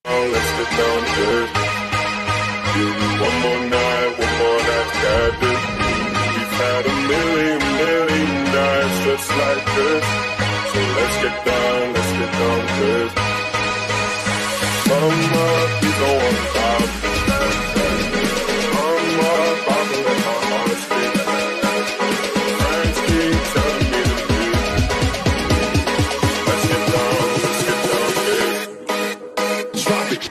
let's get down to it. Give me one more night together. We've had a million nights just like this. So let's get down to it. Mama, you know I'm about to let my heart speak. Friends keep telling me to leave. Let's get down to it. Drop it.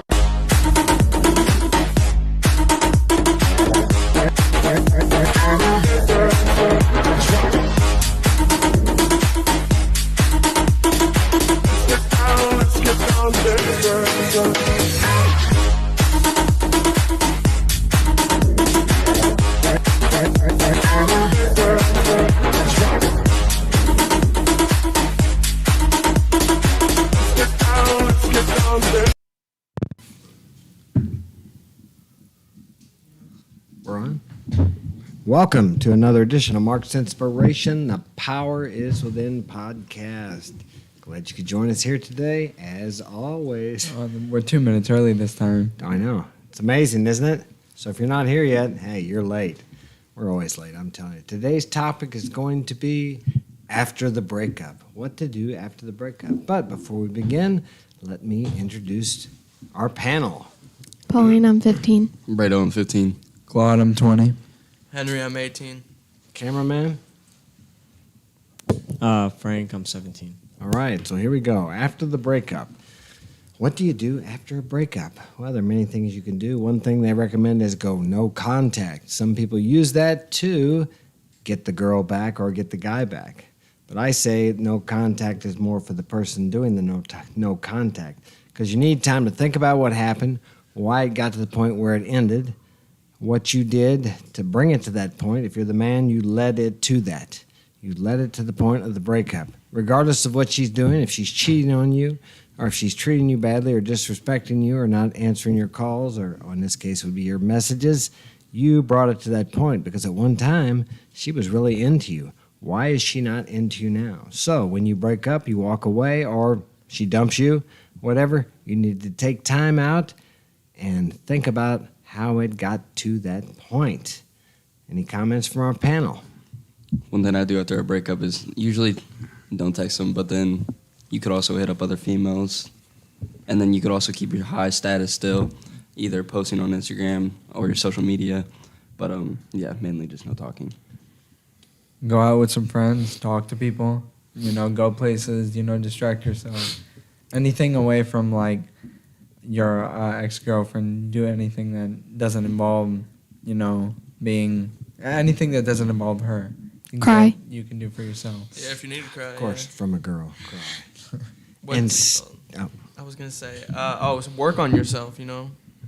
Let's get down to it. We're on. Welcome to another edition of Mark's Inspiration. The Power is Within podcast. Glad you could join us here today, as always. We're 2 minutes early this time. I know. It's amazing, isn't it? So if you're not here yet, hey, you're late. We're always late, I'm telling you. Today's topic is going to be after the breakup. What to do after the breakup. But before we begin, let me introduce our panel. Pauline, I'm 15. Brado, I'm 15. Claude, I'm 20. Henry, I'm 18. Cameraman? Frank, I'm 17. All right, so here we go. After the breakup. What do you do after a breakup? Well, there are many things you can do. One thing they recommend is go no contact. Some people use that to get the girl back or get the guy back. But I say no contact is more for the person doing the no contact, because you need time to think about what happened, why it got to the point where it ended, what you did to bring it to that point. If you're the man, you led it to that. You led it to the point of the breakup. Regardless of what she's doing, if she's cheating on you, or if she's treating you badly or disrespecting you or not answering your calls, or in this case would be your messages, you brought it to that point because at one time she was really into you. Why is she not into you now? So when you break up, you walk away, or she dumps you, whatever, you need to take time out and think about how it got to that point. Any comments from our panel? One thing I do after a breakup is usually don't text them, but then you could also hit up other females, and then you could also keep your high status still, either posting on Instagram or your social media. But yeah, mainly just no talking. Go out with some friends, talk to people, go places, distract yourself. Anything away from, like, your ex-girlfriend, do anything that doesn't involve, anything that doesn't involve her. Cry. You can do for yourself. Yeah, if you need to cry. Of course, from a girl, cry. What- And I was going to say, work on yourself,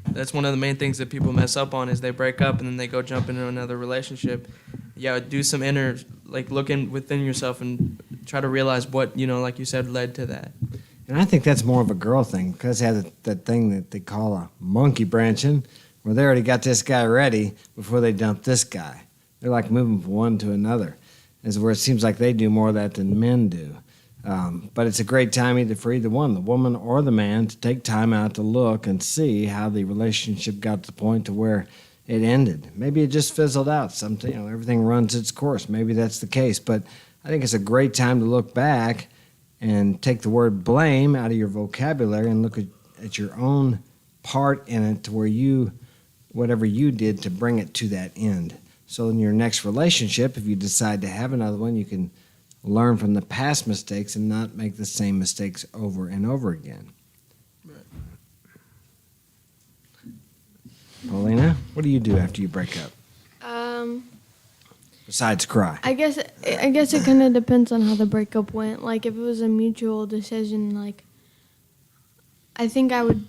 That's one of the main things that people mess up on is they break up and then they go jump into another relationship. Yeah, do some look within yourself and try to realize what, like you said, led to that. And I think that's more of a girl thing, because they have that thing that they call a monkey branching, where they already got this guy ready before they dump this guy. They're like moving from one to another, is where it seems like they do more of that than men do. But it's a great time either for either one, the woman or the man, to take time out to look and see how the relationship got to the point to where it ended. Maybe it just fizzled out. Something, everything runs its course. Maybe that's the case. But I think it's a great time to look back and take the word blame out of your vocabulary and look at your own part in it, to where whatever you did to bring it to that end. So in your next relationship, if you decide to have another one, you can learn from the past mistakes and not make the same mistakes over and over again. Right. Paulina, what do you do after you break up? Besides cry. I guess it kind of depends on how the breakup went. Like, if it was a mutual decision, like, I think I would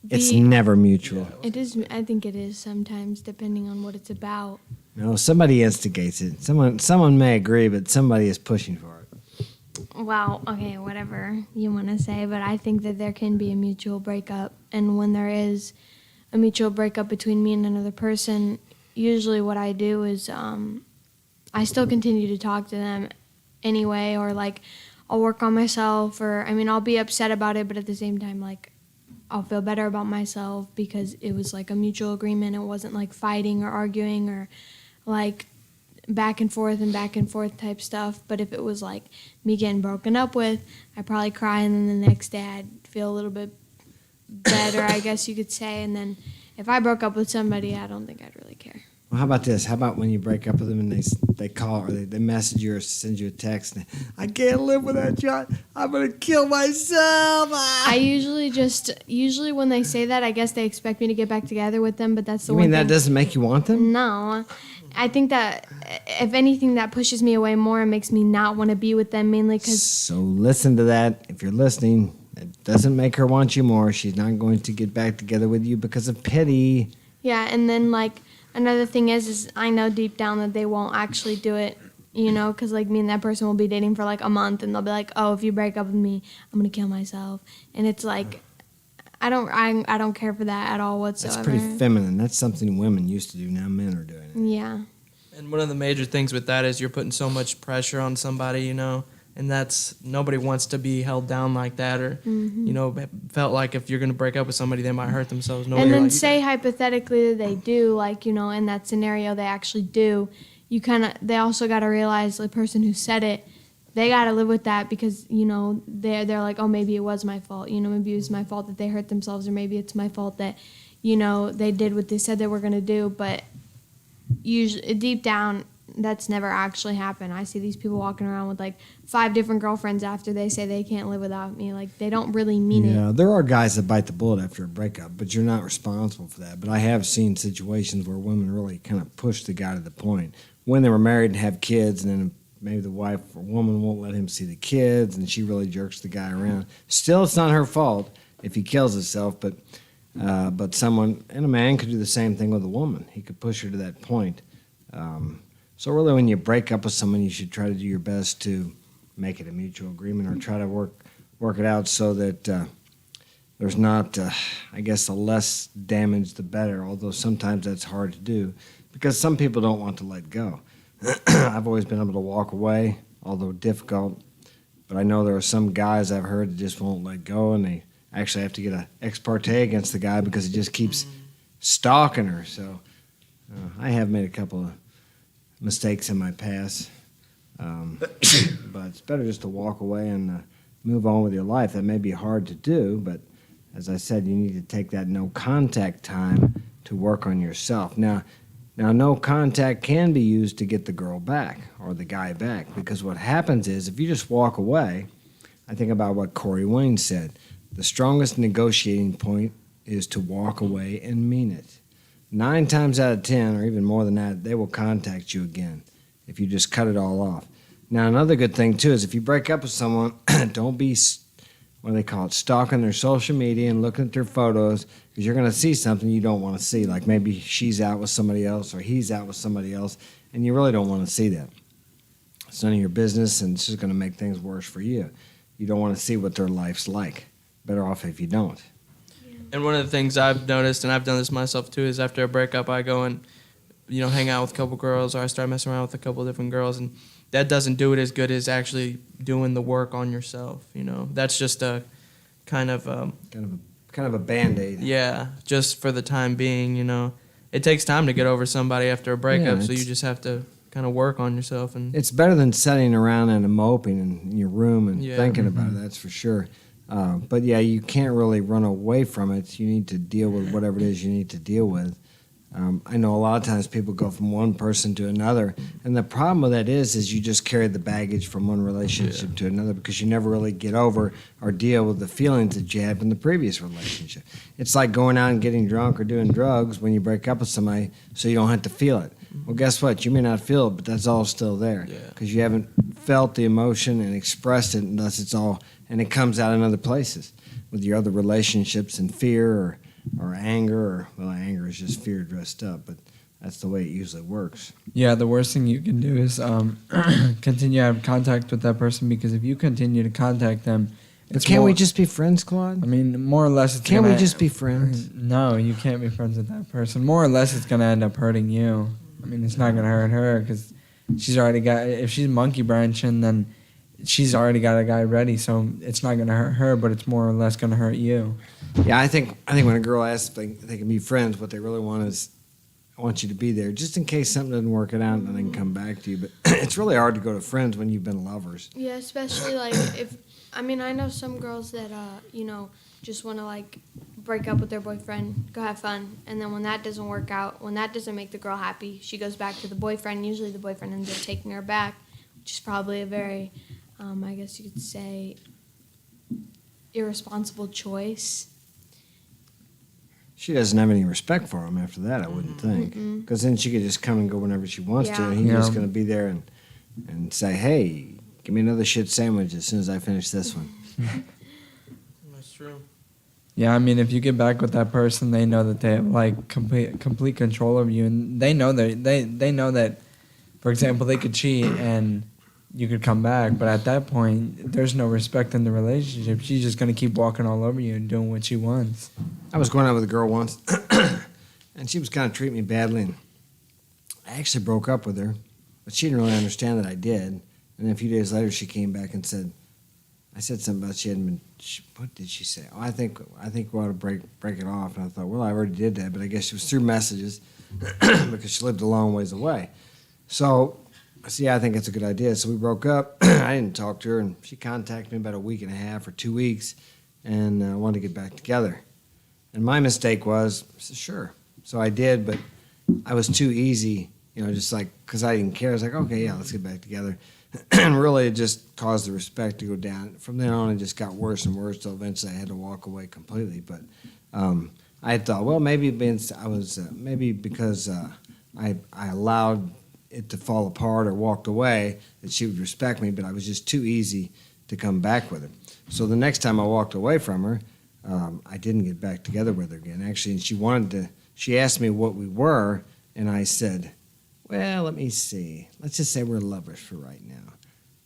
be... It's never mutual. It is. I think it is sometimes, depending on what it's about. No, somebody instigates it. Someone may agree, but somebody is pushing for it. Well, okay, whatever you want to say, but I think that there can be a mutual breakup. And when there is a mutual breakup between me and another person, usually what I do is I still continue to talk to them anyway, or like I'll work on myself, or I'll be upset about it, but at the same time, like, I'll feel better about myself because it was like a mutual agreement. It wasn't like fighting or arguing or like back and forth type stuff. But if it was like me getting broken up with, I'd probably cry, and then the next day I'd feel a little bit better, I guess you could say. And then if I broke up with somebody, I don't think I'd really care. Well, how about this? How about when you break up with them and they call or they message you or send you a text and I can't live without you. I'm gonna kill myself. Ah. I usually when they say that, I guess they expect me to get back together with them. But that's the You one mean that thing. doesn't make you want them? No, I think that if anything, that pushes me away more and makes me not want to be with them, mainly because So listen to that. If you're listening, it doesn't make her want you more. She's not going to get back together with you because of pity. yeah. And then like another thing is I know deep down that they won't actually do it. Because like me and that person will be dating for like a month, and they'll be like, "Oh, if you break up with me, I'm gonna kill myself." And it's like, I don't care for that at all whatsoever. That's pretty feminine. That's something women used to do. Now men are doing it. Yeah. And one of the major things with that is you're putting so much pressure on somebody, and that's nobody wants to be held down like that, or felt like if you're going to break up with somebody, they might hurt themselves. Nobody And then likes say that. hypothetically that they do, like, in that scenario they actually do, they also got to realize the person who said it, they got to live with that because, they're like, oh, maybe it was my fault. Maybe it was my fault that they hurt themselves, or maybe it's my fault that, they did what they said they were going to do. But usually deep down, that's never actually happened. I see these people walking around with like 5 different girlfriends after they say they can't live without me. Like, they don't really mean it. Yeah, there are guys that bite the bullet after a breakup, but you're not responsible for that. But I have seen situations where women really kind of push the guy to the point when they were married and have kids, and then maybe the wife or woman won't let him see the kids, and she really jerks the guy around. Still, it's not her fault if he kills himself, but someone, and a man could do the same thing with a woman. He could push her to that point. So really, when you break up with someone, you should try to do your best to make it a mutual agreement, or try to work it out so that there's not, I guess, the less damage, the better, although sometimes that's hard to do because some people don't want to let go. I've always been able to walk away, although difficult, but I know there are some guys I've heard that just won't let go, and they actually have to get an ex parte against the guy because he just keeps stalking her. So I have made a couple of mistakes in my past, but it's better just to walk away and move on with your life. That may be hard to do, but as I said, you need to take that no contact time to work on yourself. Now no contact can be used to get the girl back or the guy back, because what happens is if you just walk away, I think about what Corey Wayne said, the strongest negotiating point is to walk away and mean it. 9 times out of 10, or even more than that, they will contact you again if you just cut it all off. Now, another good thing, too, is if you break up with someone, don't be, what do they call it, stalking their social media and looking at their photos, because you're going to see something you don't want to see, like maybe she's out with somebody else or he's out with somebody else, and you really don't want to see that. It's none of your business, and it's just going to make things worse for you. You don't want to see what their life's like. Better off if you don't. And one of the things I've noticed, and I've done this myself too, is after a breakup, I go and, hang out with a couple girls, or I start messing around with a couple different girls, and that doesn't do it as good as actually doing the work on yourself. That's just a kind of a Band-Aid. Yeah, just for the time being. It takes time to get over somebody after a breakup, Yeah, so you just have to kind of work on yourself. And it's better than sitting around and moping in your room and Yeah. thinking about it. That's for sure. But yeah, you can't really run away from it. You need to deal with whatever it is you need to deal with. I know a lot of times people go from one person to another, and the problem with that is you just carry the baggage from one relationship to another because you never really get over or deal with the feelings that you had in the previous relationship. It's like going out and getting drunk or doing drugs when you break up with somebody so you don't have to feel it. Well, guess what? You may not feel it, but that's all still there because you haven't felt the emotion and expressed it, and thus and it comes out in other places with your other relationships and fear or anger, anger is just fear dressed up, but that's the way it usually works. Yeah, the worst thing you can do is continue to have contact with that person, because if you continue to contact them, Can't we just be friends, Claude? I mean, more or less, Can't we just be friends? No, you can't be friends with that person. More or less, it's gonna end up hurting you. I mean, it's not gonna hurt her because she's already got. If she's monkey branching, then she's already got a guy ready, so it's not gonna hurt her, but it's more or less gonna hurt you. Yeah, I think when a girl asks if they can be friends, what they really want is, I want you to be there, just in case something doesn't work it out, and then they can come back to you. But it's really hard to go to friends when you've been lovers. Yeah, especially like if I know some girls that just want to like break up with their boyfriend, go have fun, and then when that doesn't work out, when that doesn't make the girl happy, she goes back to the boyfriend. Usually the boyfriend ends up taking her back, which is probably a very, I guess you could say, irresponsible choice. She doesn't have any respect for him after that, I wouldn't think. Because then she could just come and go whenever she wants to, and he's just going to be there and say, hey, give me another shit sandwich as soon as I finish this one. That's true. Yeah, I mean, if you get back with that person, they know that they have like complete control of you, and they know that, for example, they could cheat and you could come back, but at that point, there's no respect in the relationship. She's just gonna keep walking all over you and doing what she wants. I was going out with a girl once, and she was kind of treating me badly, and I actually broke up with her, but she didn't really understand that I did. And then a few days later, she came back and said, I said something about what did she say? Oh, I think we ought to break it off. And I thought, well, I already did that, but I guess it was through messages because she lived a long ways away. So I said, yeah, I think it's a good idea. So we broke up. I didn't talk to her, and she contacted me about a week and a half or 2 weeks and wanted to get back together. And my mistake was, I said, sure. So I did, but I was too easy, just like, because I didn't care. I was like, okay, yeah, let's get back together. And really, it just caused the respect to go down. From then on, it just got worse and worse till eventually I had to walk away completely. But I thought, well, maybe because I allowed it to fall apart or walked away, that she would respect me, but I was just too easy to come back with her. So the next time I walked away from her, I didn't get back together with her again. Actually, and she asked me what we were, and I said, well, let me see. Let's just say we're lovers for right now.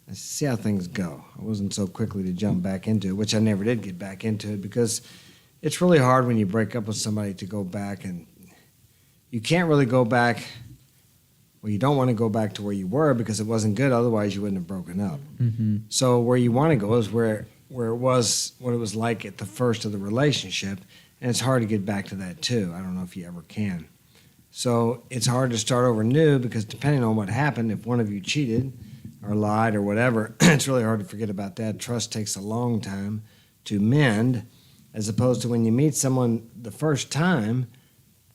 Let's see how things go. I wasn't so quickly to jump back into it, which I never did get back into it, because it's really hard when you break up with somebody to go back, and you can't really go back. Well, you don't want to go back to where you were because it wasn't good. Otherwise, you wouldn't have broken up. Mm-hmm. So where you want to go is where it was, what it was like at the first of the relationship, and it's hard to get back to that too. I don't know if you ever can. So it's hard to start over new because depending on what happened, if one of you cheated or lied or whatever, it's really hard to forget about that. Trust takes a long time to mend, as opposed to when you meet someone the first time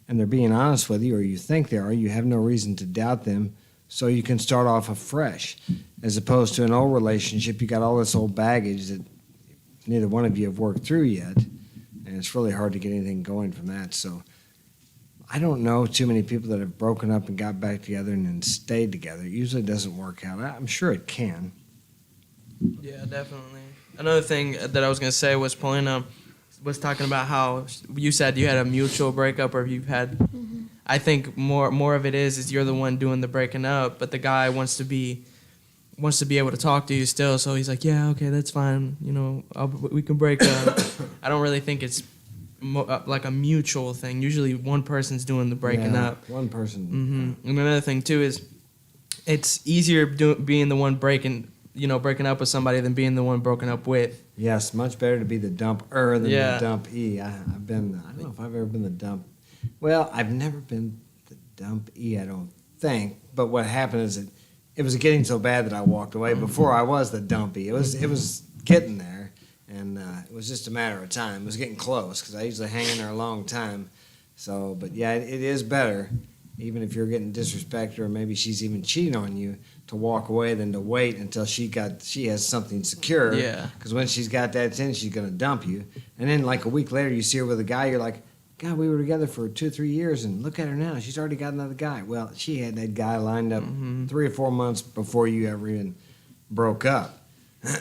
and they're being honest with you, or you think they are, you have no reason to doubt them, so you can start off afresh. As opposed to an old relationship, you got all this old baggage that neither one of you have worked through yet, and it's really hard to get anything going from that. So I don't know too many people that have broken up and got back together and then stayed together. It usually doesn't work out. I'm sure it can. Yeah, definitely. Another thing that I was gonna say was Paulina was talking about how you said you had a mutual breakup, or you've had. Mm-hmm. I think more of it is you're the one doing the breaking up, but the guy wants to be able to talk to you still. So he's like, yeah, okay, that's fine. We can break up. I don't really think it's like a mutual thing. Usually one person's doing the breaking up. One person. Mm-hmm. And another thing too is it's easier being the one breaking up with somebody than being the one broken up with. Yes, much better to be the dumper than the dumpee. I don't know if I've ever been the dump. Well, I've never been the dumpee, I don't think. But what happened is it was getting so bad that I walked away. Before I was the dumpee. It was getting there, and it was just a matter of time. It was getting close because I usually hang in there a long time. So, but yeah, it is better, even if you're getting disrespected or maybe she's even cheating on you, to walk away than to wait until she has something secure. Yeah. Because when she's got that in, she's gonna dump you, and then like a week later you see her with a guy. You're like, God, we were together for 2 or 3 years, and look at her now. She's already got another guy. Well, she had that guy lined up 3 or 4 months before you ever even broke up.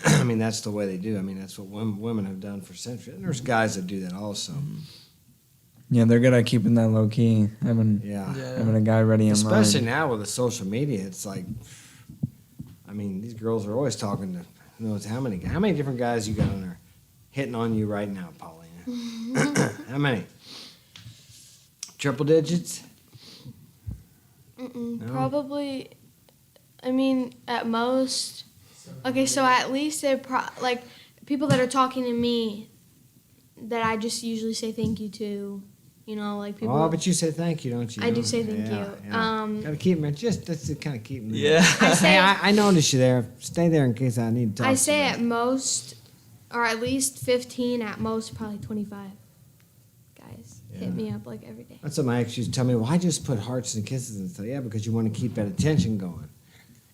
I mean, that's the way they do. I mean, that's what women have done for centuries. And there's guys that do that also. Yeah, they're good at keeping that low key. Having a guy ready in line. Especially now with the social media, it's like, I mean, these girls are always talking to who knows how many different guys you got on there hitting on you right now, Paulina. How many? Triple digits? No? Probably. I mean, at most. Okay, so at least they're like people that are talking to me that I just usually say thank you to. You know, like people. Oh, but you say thank you, don't you? I do say thank you. Yeah. Gotta keep them, just to kind of keep them there. Yeah. I say Hey, I noticed you there. Stay there in case I need to talk I to say you. at most, or at least 15, at most probably 25. Guys, Yeah. hit me up like every day. That's what my ex used to tell me. Why just put hearts and kisses and stuff? Yeah, because you want to keep that attention going.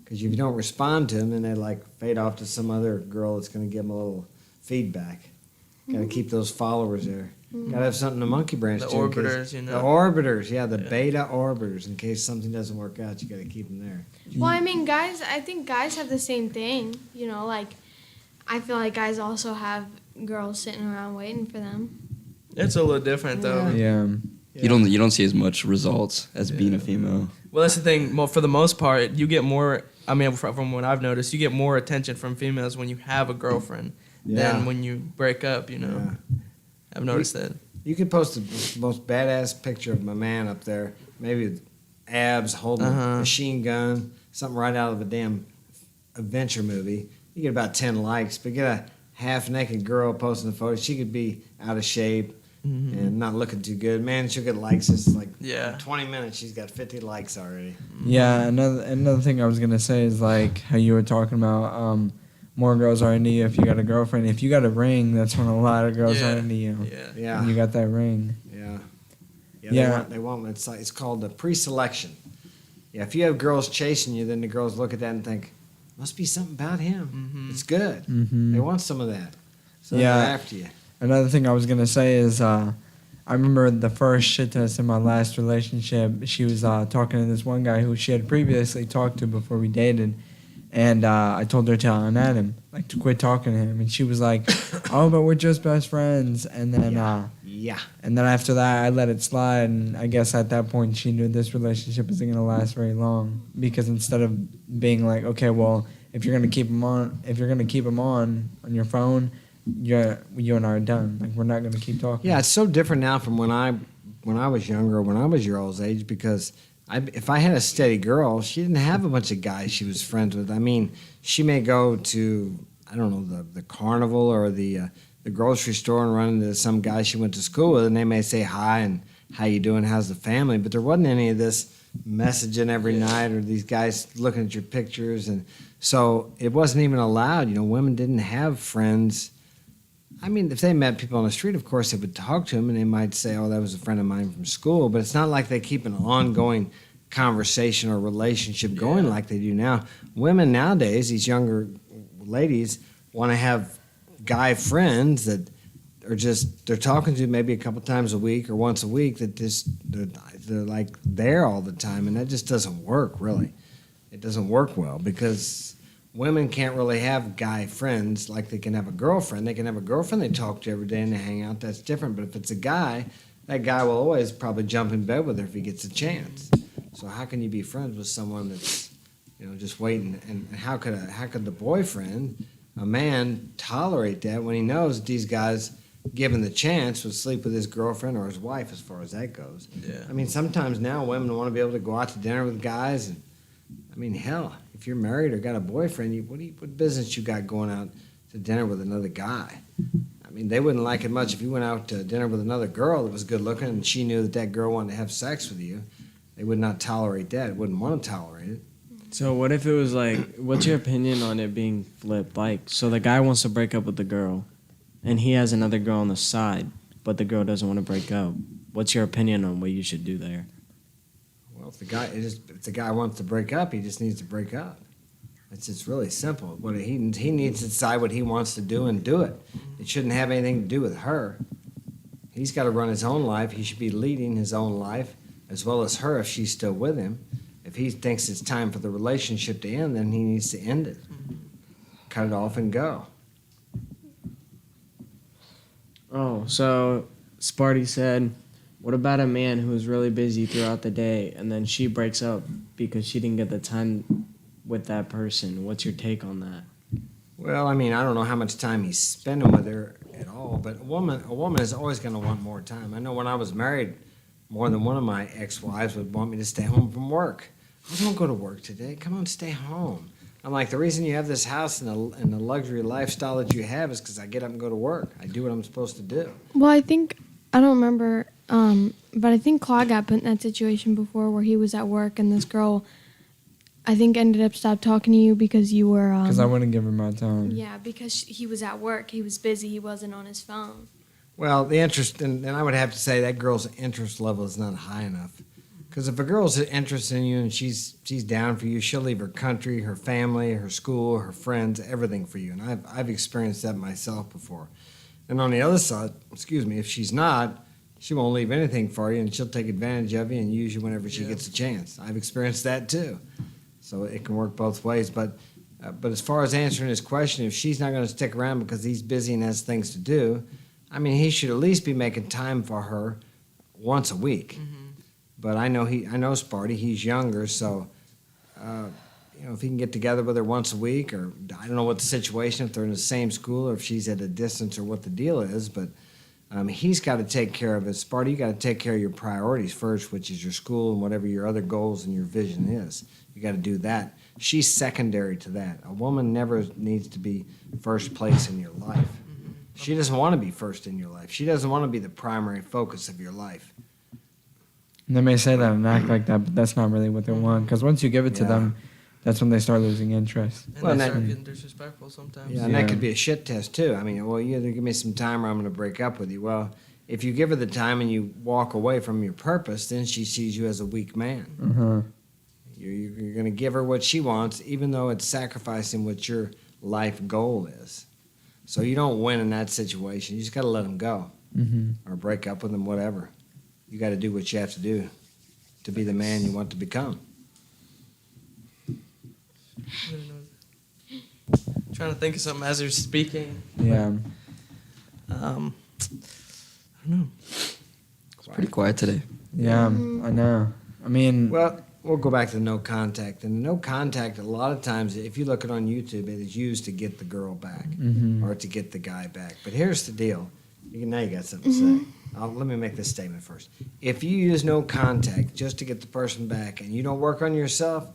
Because if you don't respond to them, then they like fade off to some other girl that's going to give them a little feedback. Got to keep those followers there. Got to have something in the monkey branch The too, in case- orbiters, you know. The orbiters, yeah, the Yeah. beta orbiters. In case something doesn't work out, you got to keep them there. Well, I mean, guys, I think guys have the same thing. You know, like, I feel like guys also have girls sitting around waiting for them. It's a little different though. Yeah. You don't see as much results as being a female. Well, that's the thing. Well, for the most part, you get more. I mean, from what I've noticed, you get more attention from females when you have a girlfriend Yeah. than when you break up. You know, Yeah. I've noticed that. You could post the most badass picture of my man up there, maybe with abs holding a Uh-huh. machine gun, something right out of a damn adventure movie. You get about 10 likes, but get a half-naked girl posting a photo. She could be out of shape and not looking too good. Man, she'll get likes. It's like Yeah. 20 minutes, she's got 50 likes already. Yeah, another thing I was gonna say is like how you were talking about more girls are into you if you got a girlfriend. If you got a ring, that's when a lot of girls Yeah. are into you. Yeah. Yeah. When you got that ring. Yeah. Yeah. They want it's called the pre-selection. Yeah, if you have girls chasing you, then the girls look at that and think, must be something about him. It's good. Mhm. They want some of that. So Yeah. they're after you. Another thing I was gonna say is I remember the first shit test in my last relationship. She was talking to this one guy who she had previously talked to before we dated, and I told her to unat him, like to quit talking to him, and she was like, "Oh, but we're just best friends." And then Yeah. and then after that, I let it slide, and I guess at that point she knew this relationship isn't gonna last very long because instead of being like, okay, well, if you're gonna keep him on your phone, you and I are done. Like we're not gonna keep talking. Yeah, it's so different now from when I was younger, when I was your all's age, because if I had a steady girl, she didn't have a bunch of guys she was friends with. I mean, she may go to, I don't know, the carnival or the grocery store and run into some guy she went to school with, and they may say hi and how you doing, how's the family, but there wasn't any of this messaging every night or these guys looking at your pictures, and so it wasn't even allowed. You know, women didn't have friends. I mean, if they met people on the street, of course, they would talk to them, and they might say, oh, that was a friend of mine from school. But it's not like they keep an ongoing conversation or relationship going like they do now. Women nowadays, these younger ladies, want to have guy friends that are just, they're talking to maybe a couple times a week or once a week that just, they're like there all the time. And that just doesn't work, really. It doesn't work well because women can't really have guy friends like they can have a girlfriend. They can have a girlfriend they talk to every day and they hang out. That's different. But if it's a guy, that guy will always probably jump in bed with her if he gets a chance. So how can you be friends with someone that's, you know, just waiting? And how could the boyfriend, a man, tolerate that when he knows that these guys, given the chance, would sleep with his girlfriend or his wife as far as that goes? Yeah. I mean, sometimes now women want to be able to go out to dinner with guys and, I mean, hell, if you're married or got a boyfriend, what business you got going out to dinner with another guy? I mean, they wouldn't like it much if you went out to dinner with another girl that was good looking and she knew that girl wanted to have sex with you. They would not tolerate that. Wouldn't want to tolerate it. So what if it was like, what's your opinion on it being flipped? Like, so the guy wants to break up with the girl, and he has another girl on the side, but the girl doesn't want to break up. What's your opinion on what you should do there? Well, if the guy wants to break up, he just needs to break up. It's really simple. What he needs to decide what he wants to do and do it. It shouldn't have anything to do with her. He's got to run his own life. He should be leading his own life as well as her if she's still with him. If he thinks it's time for the relationship to end, then he needs to end it. Cut it off and go. Oh, so Sparty said, what about a man who's really busy throughout the day and then she breaks up because she didn't get the time with that person? What's your take on that? Well, I mean, I don't know how much time he's spending with her at all, but a woman is always going to want more time. I know when I was married, more than one of my ex-wives would want me to stay home from work. Oh, don't go to work today. Come on, stay home. I'm like, the reason you have this house and the luxury lifestyle that you have is because I get up and go to work. I do what I'm supposed to do. Well, I don't remember, but I think Claude got put in that situation before where he was at work and this girl, I think, ended up stopped talking to you because you were. Because I wouldn't give her my time. Yeah, because he was at work. He was busy. He wasn't on his phone. Well, the interest, and I would have to say that girl's interest level is not high enough. Because if a girl's interested in you and she's down for you, she'll leave her country, her family, her school, her friends, everything for you. And I've experienced that myself before. And on the other side, if she's not, she won't leave anything for you, and she'll take advantage of you and use you whenever she gets a chance. I've experienced that too. So it can work both ways. But as far as answering his question, if she's not going to stick around because he's busy and has things to do, I mean, he should at least be making time for her once a week. Mm-hmm. But I know Sparty. He's younger, so if he can get together with her once a week, or I don't know what the situation, if they're in the same school or if she's at a distance or what the deal is, but he's got to take care of it. Sparty, you got to take care of your priorities first, which is your school and whatever your other goals and your vision is. You got to do that. She's secondary to that. A woman never needs to be first place in your life. Mm-hmm. She doesn't want to be first in your life. She doesn't want to be the primary focus of your life. They may say that and act like that, but that's not really what they want. Because once you give it to them, that's when they start losing interest. And they start getting disrespectful sometimes. Yeah, and that could be a shit test too. I mean, well, you either give me some time or I'm going to break up with you. Well, if you give her the time and you walk away from your purpose, then she sees you as a weak man. Uh-huh. You're going to give her what she wants, even though it's sacrificing what your life goal is. So you don't win in that situation. You just got to let them go, or break up with them, whatever. You got to do what you have to do to be the man you want to become. Trying to think of something as you're speaking. Yeah. I don't know. It's pretty quiet today. Yeah, I know. I mean, Well, we'll go back to no contact. And no contact, a lot of times, if you look at it on YouTube, it is used to get the girl back or to get the guy back. But here's the deal. Now you got something to say. Let me make this statement first. If you use no contact just to get the person back and you don't work on yourself,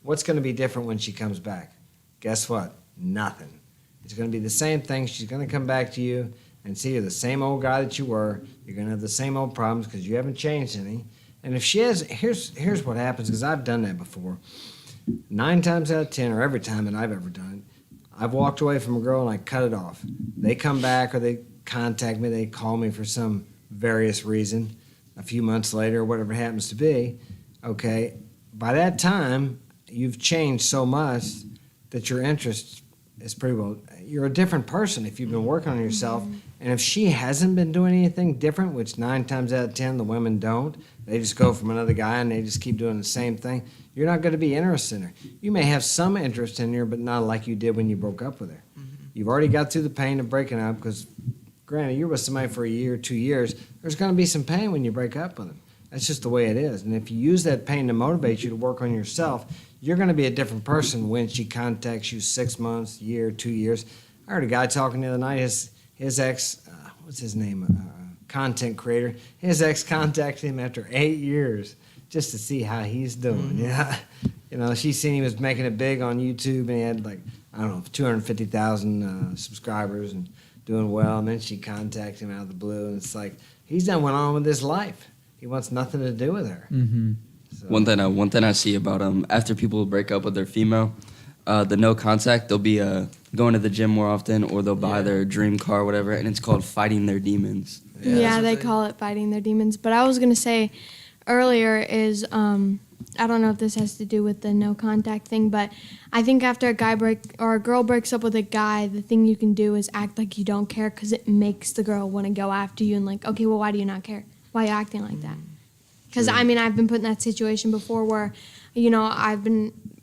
what's going to be different when she comes back? Guess what? Nothing. It's going to be the same thing. She's going to come back to you and see you're the same old guy that you were. You're going to have the same old problems because you haven't changed any. And if she has, here's what happens, because I've done that before. 9 times out of 10, or every time that I've ever done it, I've walked away from a girl and I cut it off. They come back or they contact me, they call me for some various reason a few months later, or whatever it happens to be. Okay, by that time, you've changed so much that your interest is pretty well, you're a different person if you've been working on yourself. And if she hasn't been doing anything different, which 9 times out of 10 the women don't, they just go from another guy and they just keep doing the same thing, you're not going to be interested in her. You may have some interest in her, but not like you did when you broke up with her. You've already got through the pain of breaking up, because granted, you're with somebody for a year, 2 years, there's going to be some pain when you break up with them. That's just the way it is. And if you use that pain to motivate you to work on yourself, you're going to be a different person when she contacts you 6 months, year, 2 years. I heard a guy talking the other night, his ex, what's his name, content creator, his ex contacted him after 8 years just to see how he's doing. Yeah, she seen he was making it big on YouTube and he had 250,000 subscribers and doing well, and then she contacted him out of the blue, and it's like he's done went on with his life. He wants nothing to do with her. So. One thing I see about after people break up with their female, the no contact, they'll be going to the gym more often, or they'll buy their dream car or whatever, and it's called fighting their demons. Yeah, they call it fighting their demons. But I was going to say earlier is, I don't know if this has to do with the no contact thing, but I think after a girl breaks up with a guy, the thing you can do is act like you don't care, because it makes the girl want to go after you and okay, well, why do you not care? Why are you acting like that? Because, I've been put in that situation before where,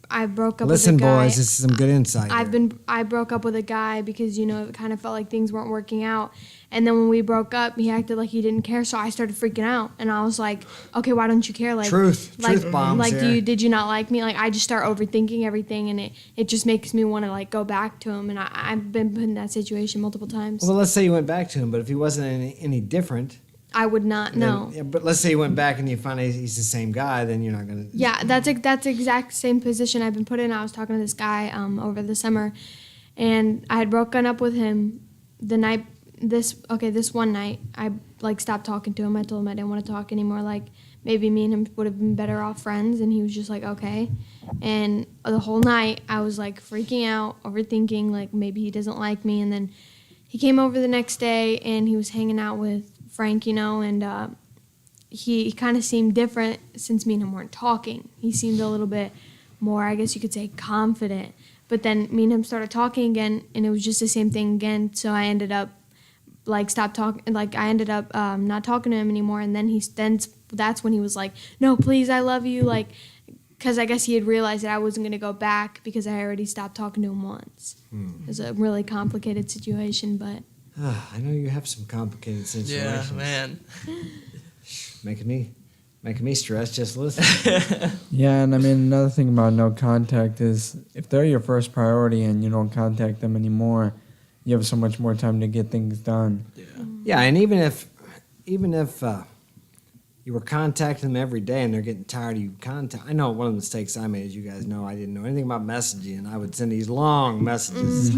I broke up Listen, with a guy. boys, this is some good insight. I broke up with a guy because, it kind of felt like things weren't working out. And then when we broke up, he acted like he didn't care, so I started freaking out. And I was like, okay, why don't you care? Truth bombs here. Did you not like me? I just start overthinking everything, and it just makes me want to, go back to him. And I've been put in that situation multiple times. Well, let's say you went back to him, but if he wasn't any different, I would not. No. Yeah, but let's say you went back and you find he's the same guy, then you're not gonna. Yeah, that's exact same position I've been put in. I was talking to this guy over the summer, and I had broken up with him the night. This one night I like stopped talking to him. I told him I didn't want to talk anymore. Like maybe me and him would have been better off friends, and he was just like okay. And the whole night I was like freaking out, overthinking like maybe he doesn't like me. And then he came over the next day and he was hanging out with Frank, and he kind of seemed different since me and him weren't talking. He seemed a little bit more, I guess you could say, confident. But then me and him started talking again, and it was just the same thing again. So I ended up stopped talking. Like I ended up not talking to him anymore. And then that's when he was like, "No, please, I love you." Like, because I guess he had realized that I wasn't going to go back because I already stopped talking to him once. It was a really complicated situation, but. I know you have some complicated situations. Yeah, man. Making me stressed just listening. Yeah, and I mean, another thing about no contact is if they're your first priority and you don't contact them anymore, you have so much more time to get things done. Yeah, and even if you were contacting them every day and they're getting tired of you I know one of the mistakes I made, as you guys know, I didn't know anything about messaging, and I would send these long messages.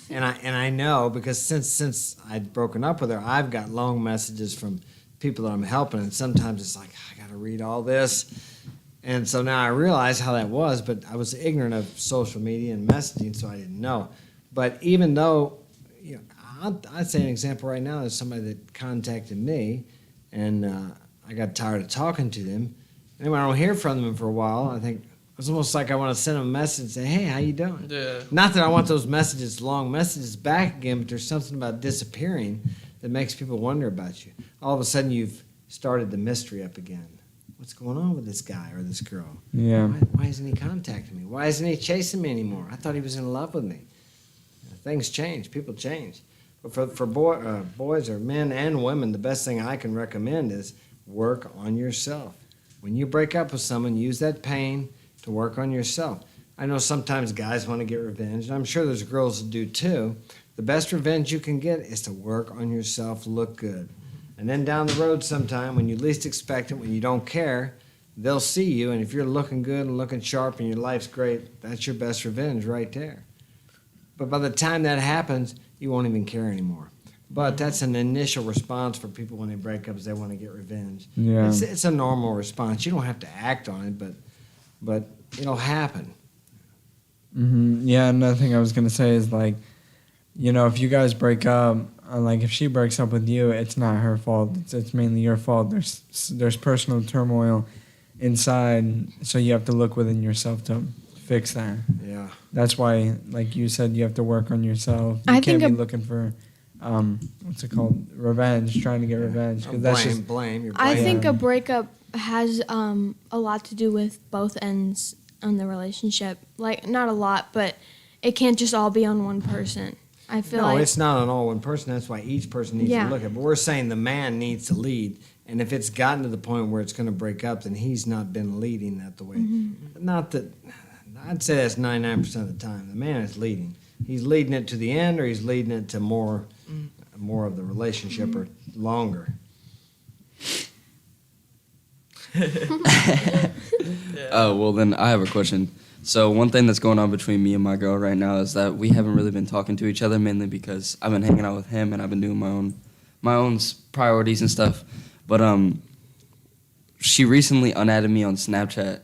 And I know because since I'd broken up with her, I've got long messages from people that I'm helping, and sometimes it's like I got to read all this, and so now I realize how that was. But I was ignorant of social media and messaging, so I didn't know. But even though, I'd say an example right now is somebody that contacted me, and I got tired of talking to them, and when I don't hear from them for a while, I think. It's almost like I want to send them a message and say, "Hey, how you doing?" Yeah. Not that I want those long messages back again, but there's something about disappearing that makes people wonder about you. All of a sudden, you've started the mystery up again. What's going on with this guy or this girl? Yeah. Why isn't he contacting me? Why isn't he chasing me anymore? I thought he was in love with me. Things change. People change. But for boys or men and women, the best thing I can recommend is work on yourself. When you break up with someone, use that pain to work on yourself. I know sometimes guys want to get revenge, and I'm sure there's girls that do too. The best revenge you can get is to work on yourself, look good. And then down the road sometime, when you least expect it, when you don't care, they'll see you, and if you're looking good and looking sharp and your life's great, that's your best revenge right there. But by the time that happens, you won't even care anymore. But that's an initial response for people when they break up is they want to get revenge. Yeah. It's a normal response. You don't have to act on it, but it'll happen. Yeah, another thing I was going to say is, like, if you guys break up, like, if she breaks up with you, it's not her fault. It's mainly your fault. There's personal turmoil inside, so you have to look within yourself to fix that. Yeah. That's why, like you said, you have to work on yourself. You I can't think be looking for, what's it called? Revenge, trying to get revenge. 'Cause that's just, Blame. You're I blaming. think a breakup has a lot to do with both ends on the relationship. Like, not a lot, but it can't just all be on one person. I feel No, like it's not on all one person. That's why each person needs Yeah. to look at it. But we're saying the man needs to lead. And if it's gotten to the point where it's going to break up, then he's not been leading that the way. Not that, I'd say that's 99% of the time. The man is leading. He's leading it to the end, or he's leading it to more of the relationship or longer. Oh, well, then I have a question. So one thing that's going on between me and my girl right now is that we haven't really been talking to each other, mainly because I've been hanging out with him and I've been doing my own priorities and stuff. But she recently unadded me on Snapchat,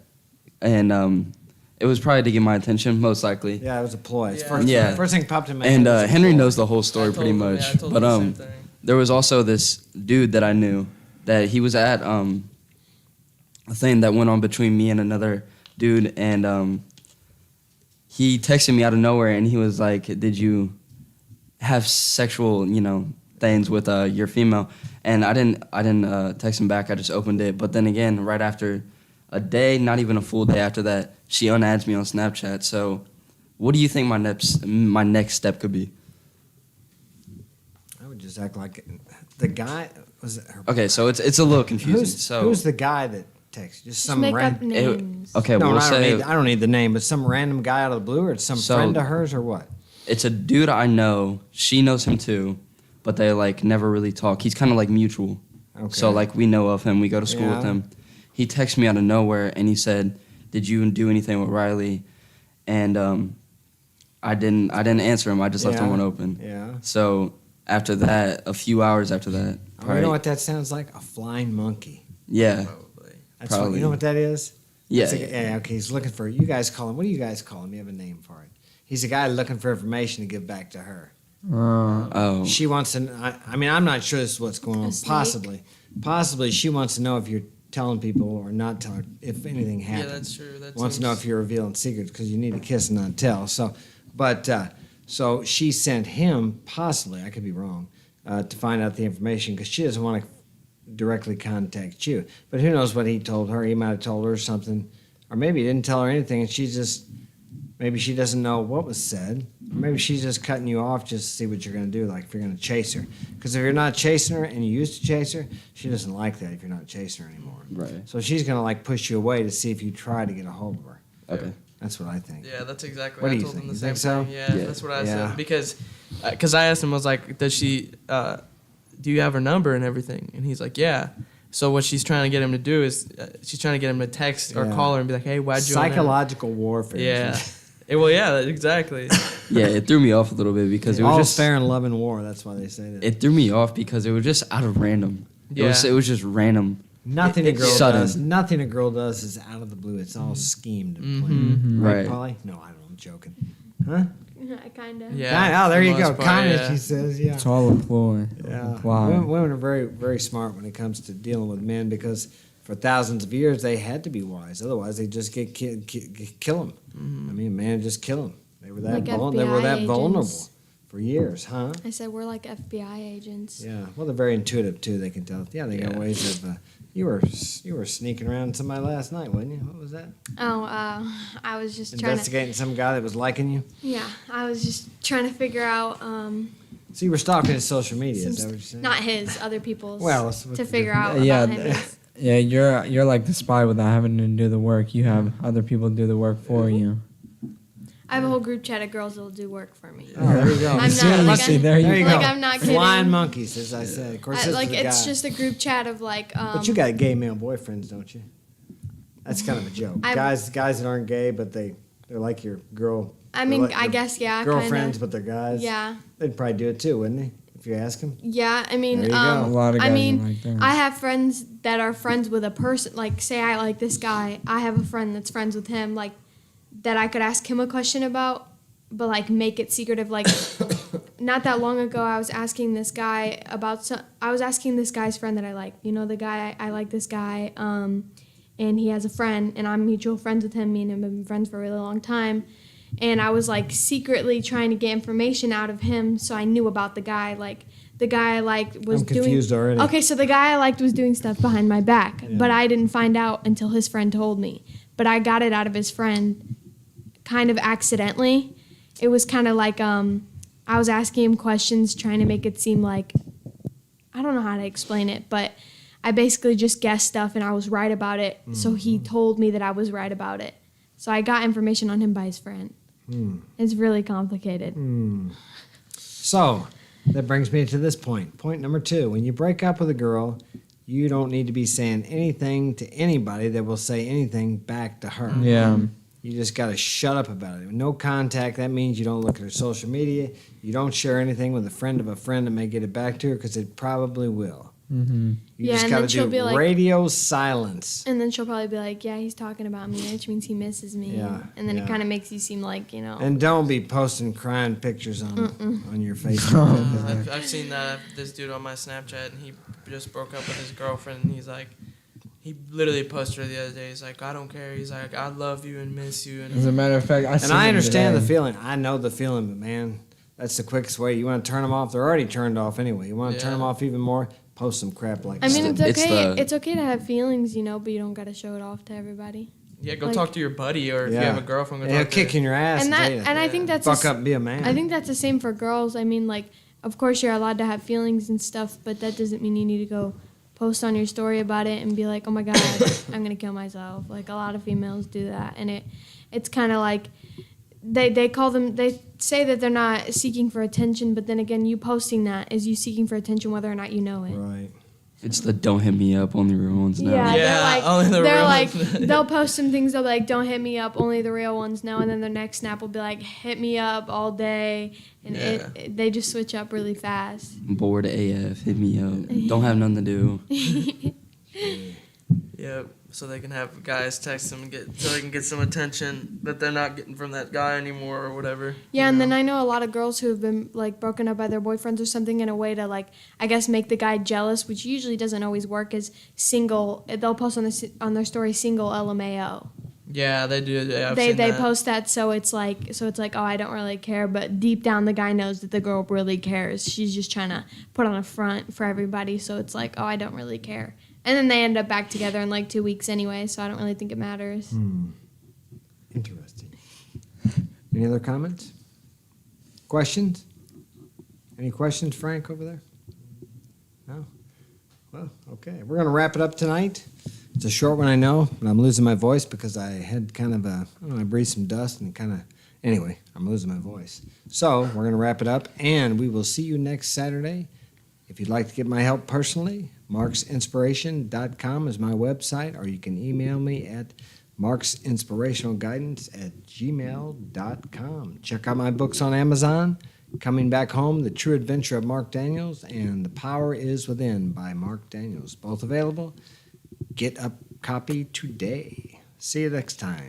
and it was probably to get my attention, most likely. Yeah, it was a ploy. It's Yeah. First thing popped in my And head. was a Henry ploy. knows the whole story pretty much. Yeah, I told But him the same thing. there was also this dude that I knew that he was at a thing that went on between me and another dude, and he texted me out of nowhere, and he was like, "Did you have sexual, things with your female?" And I didn't text him back. I just opened it. But then again, right after a day, not even a full day after that, she unadds me on Snapchat. So, what do you think my next step could be? I would just act like the guy was it her. Okay, so it's a little confusing. Who's the guy that texted? Just just some make up random. names. Okay, No, we'll I say don't need the name, but some random guy out of the blue, or it's some So- friend of hers, or what? it's a dude I know. She knows him too. but they like never really talk. He's kind of like mutual. Okay. So like we know of him. We go to school with Yeah. him. He texted me out of nowhere and he said, "Did you do anything with Riley?" And I didn't answer him. I just left Yeah. him one open. Yeah. So after that, a few hours after that, Oh, you probably, know what that sounds like? A flying monkey. yeah, Probably. That's what, Probably. you know what that is? yeah, It's like- yeah. Okay. He's looking for. You guys call him. What do you guys call him? You have a name for it. He's a guy looking for information to give back to her. oh, She wants to. I mean, I'm not sure this is what's going on. A snake? Possibly, she wants to know if you're telling people or not telling. If anything Yeah, happened. that's true. That Wants to know if you're revealing secrets because you need to kiss and not tell. So, but so she sent him possibly. I could be wrong. To find out the information because she doesn't want to directly contact you. But who knows what he told her? He might have told her something, or maybe he didn't tell her anything, and she just. Maybe she doesn't know what was said. Or maybe she's just cutting you off just to see what you're going to do, like if you're going to chase her. Because if you're not chasing her and you used to chase her, she doesn't like that if you're not chasing her anymore. right, So she's going to like push you away to see if you try to get a hold of her. okay, That's what I think. Yeah, that's exactly What what do I you told think? him the You same think so? thing. Yeah, Yeah. that's what I Yeah. said because I asked him, I was like, does she do you have her number and everything? And he's like, yeah. So what she's trying to get him to do is she's trying to get him to text or Yeah. call her and be like, hey, why'd you on there? Psychological warfare. Yeah. Well, yeah, exactly. yeah. It threw me off a little bit because it was All just fair and love and war. That's why they say that. it threw me off because it was just out of random. Yeah. It was just random. Nothing a girl sudden. does. Nothing a girl does is out of the blue. It's all schemed and planned. Mm-hmm. Right, Right. Polly? No, I don't. I'm joking. Huh? kind of. Yeah. Oh, there for you the go. most part, Kind of, yeah. she says. Yeah. It's all a ploy. Yeah. Apply. Women are very, very smart when it comes to dealing with men because for thousands of years they had to be wise. Otherwise, they just kill them. I mean, man, just kill them. They were that Like they were FBI that agents. vulnerable for years, huh? I said we're like FBI agents. Yeah. Well, they're very intuitive too. They can tell. Yeah, they got Yeah. ways of. You were sneaking around somebody last night, wasn't you? What was that? Oh, I was just trying to. Investigating some guy that was liking you. Yeah, I was just trying to figure out. So you were stalking his social media. Is that some what you're saying? not his, other people's. Well, it's what to you figure do. out Yeah, about him. Yeah, you're like the spy without having to do the work. You have other people do the work for you. I have a whole group chat of girls that'll do work for me. Oh, there you go. I'm See, not like see, I'm, there you There you go. go. like I'm not kidding. Flying monkeys, as I said. Of course, this Like is a it's guy. just a group chat of like. But you got gay male boyfriends, don't you? That's kind of a joke. Guys that aren't gay, but they're like your girl. I mean, they're like I your guess yeah. girlfriends, Kinda. but they're guys. Yeah. They'd probably do it too, wouldn't they? If you ask them. Yeah, I mean, There you go. A lot of guys I mean, are like that. I have friends that are friends with a person. Like, say I like this guy, I have a friend that's friends with him. Like, that I could ask him a question about, but like make it secretive. Like, not that long ago, I was asking this guy about. I was asking this guy's friend that I like. You know, the guy I like this guy, and he has a friend, and I'm mutual friends with him. Me and him have been friends for a really long time. And I was like secretly trying to get information out of him so I knew about the guy. Like the guy I liked was I'm confused doing. already. Okay, so the guy I liked was doing stuff behind my back, Yeah. but I didn't find out until his friend told me. But I got it out of his friend kind of accidentally. It was kind of like I was asking him questions trying to make it seem like I don't know how to explain it, but I basically just guessed stuff and I was right about it. So he told me that I was right about it. So I got information on him by his friend. It's really complicated. So that brings me to this point. Point number 2: when you break up with a girl, you don't need to be saying anything to anybody that will say anything back to her. Yeah. You just got to shut up about it. No contact. That means you don't look at her social media. You don't share anything with a friend of a friend that may get it back to her because it probably will. Mm-hmm. You Yeah, just and got then to she'll do be like- radio silence. And then she'll probably be like, yeah, he's talking about me, which means he misses me. Yeah, And then yeah. it kind of makes you seem like, you know. And don't be posting crying pictures on your Facebook. I've seen this dude on my Snapchat, and he just broke up with his girlfriend, and he's like, he literally posted her the other day. He's like, I don't care. He's like, I love you and miss you. As a And matter of fact, And I understand the feeling. I know the feeling, but man, that's the quickest way. You want to turn them off? They're already turned off anyway. You want to turn Yeah. them off even more? Post some crap like I mean, that. it's It's okay. the- It's okay to have feelings, you know, but you don't got to show it off to everybody. yeah, go like- talk to your buddy, or if Yeah. you have a girlfriend, go And he'll talk to kick her. in your ass And and that, tell you and I think that's fuck up and be a man. I think that's the same for girls. I mean, like, of course you're allowed to have feelings and stuff, but that doesn't mean you need to go post on your story about it and be like, oh my god, I'm gonna kill myself. Like a lot of females do that, and it's kind of like they call them, they say that they're not seeking for attention, but then again, you posting that is you seeking for attention whether or not you know it. Right. It's the don't hit me up, only real ones now. Yeah, Yeah, only the they're real like, ones. they'll post some things, they'll be like, don't hit me up, only the real ones know, and then their next snap will be like, hit me up all day, and Yeah. they just switch up really fast. Bored AF, hit me up. Don't have nothing to do. Yep. So they can have guys text them so they can get some attention that they're not getting from that guy anymore or whatever. Yeah, you and know? then I know a lot of girls who have been like broken up by their boyfriends or something in a way to like, I guess, make the guy jealous, which usually doesn't always work. Is single? They'll post on their story single LMAO. Yeah, they do. Yeah, I've They seen that. post that so it's like oh, I don't really care, but deep down the guy knows that the girl really cares. She's just trying to put on a front for everybody, so it's like, oh, I don't really care. And then they end up back together in like 2 weeks anyway, so I don't really think it matters. Interesting. Any other comments? Questions? Any questions, Frank, over there? No? Well, okay. We're going to wrap it up tonight. It's a short one, I know, but I'm losing my voice because I had kind of I breathed some dust and anyway, I'm losing my voice. So we're going to wrap it up, and we will see you next Saturday. If you'd like to get my help personally, marksinspiration.com is my website, or you can email me at marksinspirationalguidance@gmail.com. Check out my books on Amazon, Coming Back Home, The True Adventure of Mark Daniels, and The Power Is Within by Mark Daniels. Both available. Get a copy today. See you next time.